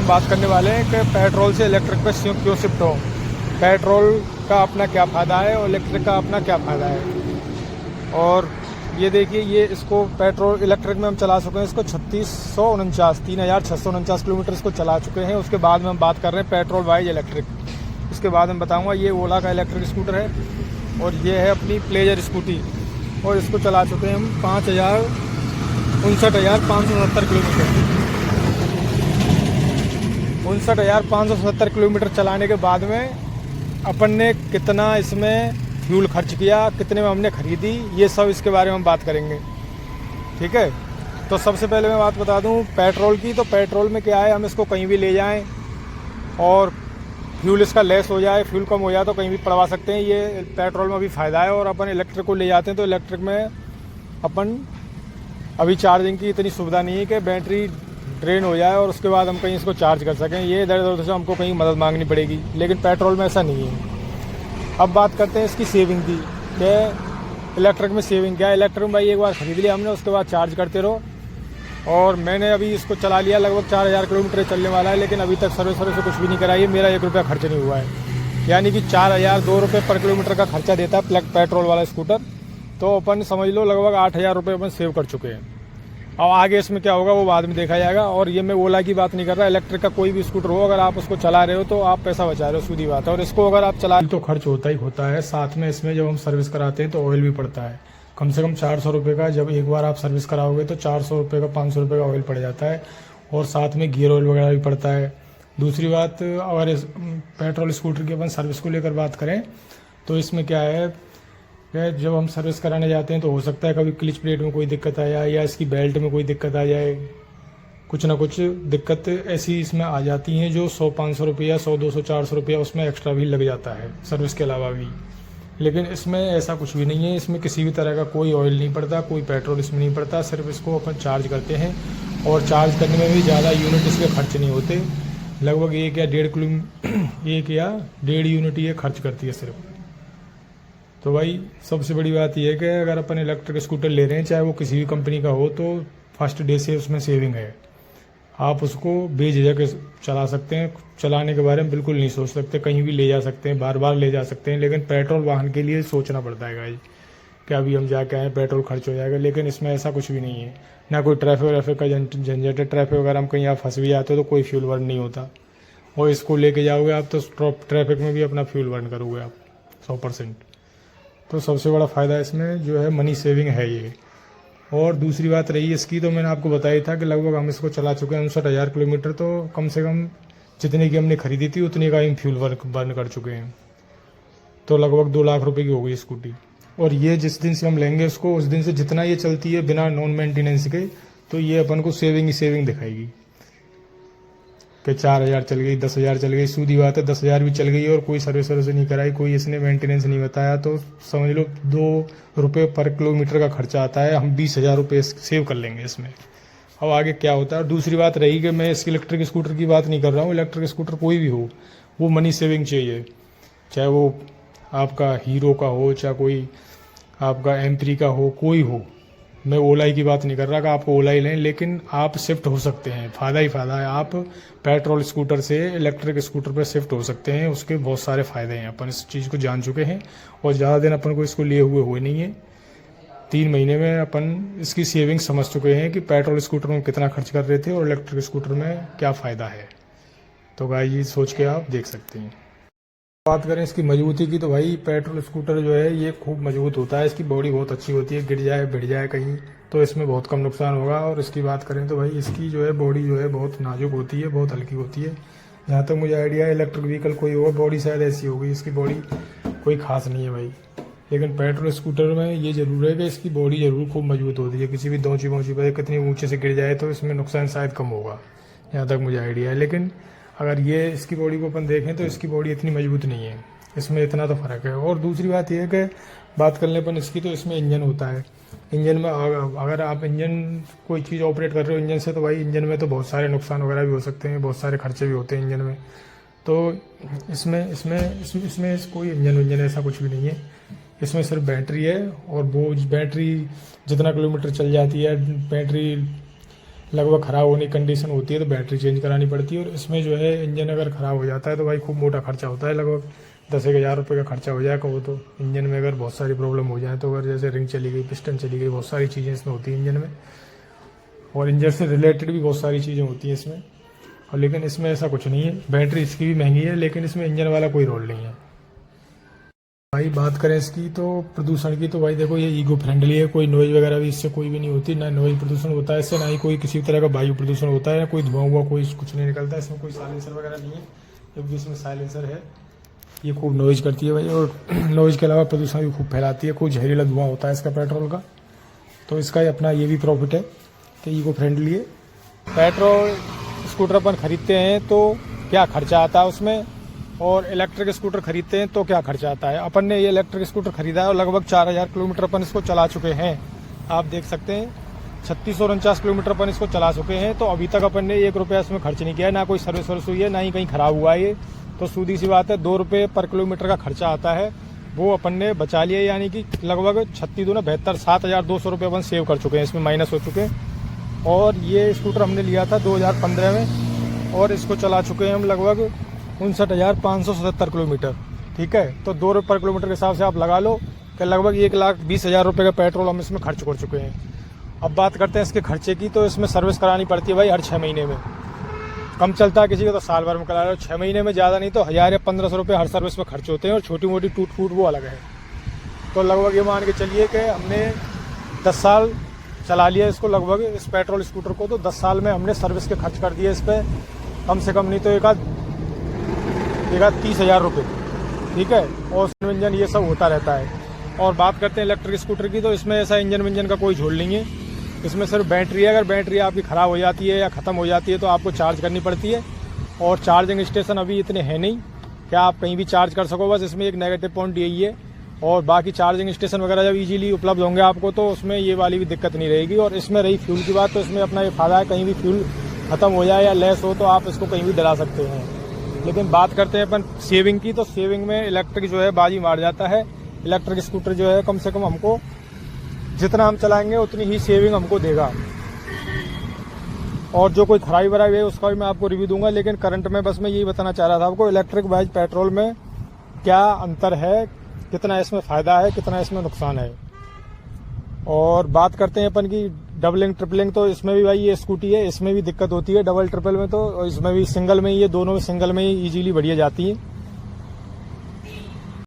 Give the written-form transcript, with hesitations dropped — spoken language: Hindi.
हम बात करने वाले हैं कि पेट्रोल से इलेक्ट्रिक पे क्यों शिफ्ट हो। पेट्रोल का अपना क्या फ़ायदा है और इलेक्ट्रिक का अपना क्या फ़ायदा है। और ये देखिए, ये इसको पेट्रोल इलेक्ट्रिक में हम चला चुके हैं इसको 3649 किलोमीटर इसको चला चुके हैं। उसके बाद में हम बात कर रहे हैं पेट्रोल वाइज इलेक्ट्रिक। उसके बाद मैं बताऊंगा। ये ओला का इलेक्ट्रिक स्कूटर है और ये है अपनी प्लेजर स्कूटी, और इसको चला चुके हैं हम 59,570 किलोमीटर। 59,570 किलोमीटर चलाने के बाद में अपन ने कितना इसमें फ्यूल खर्च किया, कितने में हमने खरीदी, ये सब इसके बारे में हम बात करेंगे। ठीक है, तो सबसे पहले मैं बात बता दूं पेट्रोल की। तो पेट्रोल में क्या है, हम इसको कहीं भी ले जाएं और फ्यूल इसका लेस हो जाए, फ्यूल कम हो जाए तो कहीं भी पड़वा सकते हैं। ये पेट्रोल में भी फ़ायदा है। और अपन इलेक्ट्रिक को ले जाते हैं तो इलेक्ट्रिक में अपन अभी चार्जिंग की इतनी सुविधा नहीं है कि बैटरी ड्रेन हो जाए और उसके बाद हम कहीं इसको चार्ज कर सकें। ये इधर उधर से हमको कहीं मदद मांगनी पड़ेगी, लेकिन पेट्रोल में ऐसा नहीं है। अब बात करते हैं इसकी सेविंग की, कि इलेक्ट्रिक में सेविंग क्या है। इलेक्ट्रिक में भाई एक बार ख़रीद लिया हमने, उसके बाद चार्ज करते रहो। और मैंने अभी इसको चला लिया, लगभग 4,000 किलोमीटर चलने वाला है, लेकिन अभी तक सर्विस से कुछ भी नहीं कराई है। मेरा 1 रुपया खर्च नहीं हुआ है, यानी कि 4,002 रुपये पर किलोमीटर का खर्चा देता है पेट्रोल वाला स्कूटर। तो अपन समझ लो लगभग 8,000 रुपये अपन सेव कर चुके हैं। अब आगे इसमें क्या होगा वो बाद में देखा जाएगा। और ये मैं ओला की बात नहीं कर रहा, इलेक्ट्रिक का कोई भी स्कूटर हो, अगर आप उसको चला रहे हो तो आप पैसा बचा रहे हो, सीधी बात है। और इसको अगर आप चला तो खर्च होता ही होता है। साथ में इसमें जब हम सर्विस कराते हैं तो ऑयल भी पड़ता है, कम से कम 400 रुपये का। जब एक बार आप सर्विस कराओगे तो 400 रुपये का 500 रुपये का ऑयल पड़ जाता है। और साथ में गियर ऑयल वगैरह भी पड़ता है। दूसरी बात, अगर इस पेट्रोल स्कूटर की अपन सर्विस को लेकर बात करें तो इसमें क्या है, जब हम सर्विस कराने जाते हैं तो हो सकता है कभी क्लिच प्लेट में कोई दिक्कत आ जाए या इसकी बेल्ट में कोई दिक्कत आ जाए। कुछ ना कुछ दिक्कत ऐसी इसमें आ जाती हैं जो 100-500 रुपया, 100-200, 400 रुपया उसमें एक्स्ट्रा भी लग जाता है सर्विस के अलावा भी। लेकिन इसमें ऐसा कुछ भी नहीं है। इसमें किसी भी तरह का कोई ऑयल नहीं पड़ता, कोई पेट्रोल इसमें नहीं पड़ता। सिर्फ इसको अपन चार्ज करते हैं, और चार्ज करने में भी ज़्यादा यूनिट इसके खर्च नहीं होते। लगभग 1 या 1.5 यूनिट ये खर्च करती है सिर्फ। तो भाई सबसे बड़ी बात यह है कि अगर अपन इलेक्ट्रिक स्कूटर ले रहे हैं, चाहे वो किसी भी कंपनी का हो, तो फर्स्ट डे से उसमें सेविंग है। आप उसको बेझिझक चला सकते हैं, चलाने के बारे में बिल्कुल नहीं सोच सकते, कहीं भी ले जा सकते हैं, बार बार ले जा सकते हैं। लेकिन पेट्रोल वाहन के लिए सोचना पड़ता है गाइस कि अभी हम जाके आए, पेट्रोल खर्च हो जाएगा। लेकिन इसमें ऐसा कुछ भी नहीं है, ना कोई ट्रैफिक का झंझट है। ट्रैफिक वगैरह हम कहीं आप फंस भी जाते हो तो कोई फ्यूल बर्न नहीं होता। और इसको लेके जाओगे आप तो ट्रैफिक में भी अपना फ्यूल बर्न करोगे आप 100%। तो सबसे बड़ा फ़ायदा इसमें जो है मनी सेविंग है ये। और दूसरी बात रही इसकी, तो मैंने आपको बताया था कि लगभग हम इसको चला चुके हैं 59,000 किलोमीटर। तो कम से कम जितने की हमने खरीदी थी उतने का हम फ्यूल बर्न कर चुके हैं। तो लगभग 2 लाख रुपए की हो गई स्कूटी। और ये जिस दिन से हम लेंगे उसको, उस दिन से जितना ये चलती है बिना नॉन मेंटेनेंस के, तो ये अपन को सेविंग ही सेविंग दिखाएगी कि 4,000 चल गई, 10,000 चल गई। सीधी बात है, 10,000 भी चल गई और कोई सर्विस नहीं कराई, कोई इसने मेंटेनेंस नहीं बताया, तो समझ लो 2 रुपये पर किलोमीटर का खर्चा आता है। हम 20,000 रुपये सेव कर लेंगे इसमें। अब आगे क्या होता है। और दूसरी बात रही कि मैं इसकी इलेक्ट्रिक स्कूटर की बात नहीं कर रहा हूँ। इलेक्ट्रिक स्कूटर कोई भी हो, वो मनी सेविंग चाहिए, चाहे वो आपका हीरो का हो, चाहे कोई आपका एम्प्री का हो, कोई हो। मैं ओला की बात नहीं कर रहा कि आपको ओला ही लें, लेकिन आप शिफ्ट हो सकते हैं। फ़ायदा ही फ़ायदा है। आप पेट्रोल स्कूटर से इलेक्ट्रिक स्कूटर पर शिफ्ट हो सकते हैं, उसके बहुत सारे फ़ायदे हैं। अपन इस चीज़ को जान चुके हैं और ज़्यादा दिन अपन को इसको लिए हुए नहीं है। 3 महीने में अपन इसकी सेविंग समझ चुके हैं कि पेट्रोल स्कूटर में कितना खर्च कर रहे थे और इलेक्ट्रिक स्कूटर में क्या फ़ायदा है। तो गाइस ये सोच के आप देख सकते हैं। बात करें इसकी मजबूती की, तो भाई पेट्रोल स्कूटर जो है ये खूब मजबूत होता है। इसकी बॉडी बहुत अच्छी होती है, गिर जाए भिड़ जाए कहीं तो इसमें बहुत कम नुकसान होगा। और इसकी बात करें तो भाई इसकी जो है बॉडी जो है बहुत नाजुक होती है, बहुत हल्की होती है। जहाँ तक मुझे आइडिया है इलेक्ट्रिक व्हीकल कोई होगा बॉडी शायद ऐसी होगी, इसकी बॉडी कोई खास नहीं है भाई। लेकिन पेट्रोल स्कूटर में ये ज़रूर है कि इसकी बॉडी ज़रूर खूब मजबूत होती है। किसी भी दौची पहुँची पर कितनी ऊँचे से गिर जाए तो इसमें नुकसान शायद कम होगा, जहाँ तक मुझे आइडिया है। लेकिन अगर ये इसकी बॉडी को अपन देखें तो इसकी बॉडी इतनी मजबूत नहीं है, इसमें इतना तो फ़र्क है। और दूसरी बात यह है कि बात कर लें अपन इसकी, तो इसमें इंजन होता है। इंजन में अगर आप इंजन कोई चीज़ ऑपरेट कर रहे हो इंजन से, तो भाई इंजन में तो बहुत सारे नुकसान वगैरह भी हो सकते हैं, बहुत सारे खर्चे भी होते हैं इंजन में। तो इसमें कोई इंजन ऐसा कुछ भी नहीं है। इसमें सिर्फ बैटरी है, और वो बैटरी जितना किलोमीटर चल जाती है बैटरी लगभग ख़राब होने की कंडीशन होती है तो बैटरी चेंज करानी पड़ती है। और इसमें जो है इंजन अगर ख़राब हो जाता है तो भाई खूब मोटा खर्चा होता है, लगभग 10,000 रुपये का खर्चा हो जाए कहो तो। इंजन में अगर बहुत सारी प्रॉब्लम हो जाए तो, अगर जैसे रिंग चली गई, पिस्टन चली गई, बहुत सारी चीज़ें इसमें होती हैं इंजन में, और इंजन से रिलेटेड भी बहुत सारी चीज़ें होती हैं इसमें। और लेकिन इसमें ऐसा कुछ नहीं है, बैटरी इसकी भी महंगी है लेकिन इसमें इंजन वाला कोई रोल नहीं है। भाई बात करें इसकी तो प्रदूषण की, तो भाई देखो ये ईको फ्रेंडली है, कोई नॉइज़ वगैरह भी इससे कोई भी नहीं होती, ना नॉइज़ प्रदूषण होता है इससे, ना ही कोई किसी तरह का वायु प्रदूषण होता है, ना कोई धुआं हुआ कोई कुछ नहीं निकलता है। इसमें कोई साइलेंसर वगैरह नहीं है, जबकि इसमें साइलेंसर है। ये खूब नॉइज़ करती है भाई, और नॉइज़ के अलावा प्रदूषण भी खूब फैलाती है, खूब जहरीला धुआं होता है इसका पेट्रोल का। तो इसका ही अपना ये भी प्रॉफिट है कि ईको फ्रेंडली है। पेट्रोल स्कूटर अपन खरीदते हैं तो क्या खर्चा आता है उसमें, और इलेक्ट्रिक स्कूटर खरीदते हैं तो क्या खर्चा आता है। अपन ने ये इलेक्ट्रिक स्कूटर खरीदा है और लगभग 4,000 किलोमीटर अपन इसको चला चुके हैं। आप देख सकते हैं 3649 किलोमीटर अपन इसको चला चुके हैं। तो अभी तक अपन ने 1 रुपया इसमें खर्च नहीं किया है, ना कोई सर्विस वर्विस हुई है, ना ही कहीं ख़राब हुआ है। ये तो सीधी सी बात है, 2 रुपये पर किलोमीटर का खर्चा आता है, वो अपन ने बचा लिया। यानी कि लगभग 72 7,200 रुपये अपन सेव कर चुके हैं, इसमें माइनस हो चुके हैं। और ये स्कूटर हमने लिया था 2015 में, और इसको चला चुके हैं हम लगभग 59,577 किलोमीटर। ठीक है, तो 2 रुपये पर किलोमीटर के हिसाब से आप लगा लो कि लगभग 1,20,000 रुपये का पेट्रोल हम इसमें खर्च कर चुके हैं। अब बात करते हैं इसके खर्चे की, तो इसमें सर्विस करानी पड़ती है भाई हर 6 महीने में। कम चलता है किसी का तो साल भर में करा लो, 6 महीने में ज़्यादा नहीं तो 1,000 या 1,500 रुपये हर सर्विस में खर्च होते हैं। और छोटी मोटी टूट फूट वो अलग है। तो लगभग ये मान के चलिए कि हमने 10 साल चला लिया इसको, लगभग इस पेट्रोल स्कूटर को, तो 10 साल में हमने सर्विस के खर्च कर दिए इस पर कम से कम नहीं तो एक 30,000 रुपये। ठीक है, और इंजन ये सब होता रहता है। और बात करते हैं इलेक्ट्रिक स्कूटर की, तो इसमें ऐसा इंजन विंजन का कोई झोल नहीं है। इसमें सिर्फ बैटरी है, अगर बैटरी आपकी ख़राब हो जाती है या ख़त्म हो जाती है तो आपको चार्ज करनी पड़ती है। और चार्जिंग स्टेशन अभी इतने हैं नहीं कि आप कहीं भी चार्ज कर सको, बस इसमें एक नेगेटिव पॉइंट यही है। और बाकी चार्जिंग स्टेशन वगैरह जब इजीली उपलब्ध होंगे आपको तो उसमें ये वाली भी दिक्कत नहीं रहेगी। और इसमें रही फ्यूल की बात, तो इसमें अपना ये फ़ायदा है, कहीं भी फ्यूल ख़त्म हो जाए या लेस हो तो आप इसको कहीं भी डला सकते हैं। लेकिन बात करते हैं अपन सेविंग की, तो सेविंग में इलेक्ट्रिक जो है बाजी मार जाता है। इलेक्ट्रिक स्कूटर जो है कम से कम हमको जितना हम चलाएंगे उतनी ही सेविंग हमको देगा। और जो कोई खराबी वराबी है उसका भी मैं आपको रिव्यू दूंगा। लेकिन करंट में बस मैं यही बताना चाह रहा था आपको, इलेक्ट्रिक वाइज पेट्रोल में क्या अंतर है, कितना इसमें फ़ायदा है, कितना इसमें नुकसान है। और बात करते हैं अपन की डबलिंग ट्रिपलिंग, तो इसमें भी भाई ये स्कूटी है, इसमें भी दिक्कत होती है डबल ट्रिपल में, तो इसमें भी सिंगल में ही, ये दोनों सिंगल में ही ईजीली बढ़िया जाती है।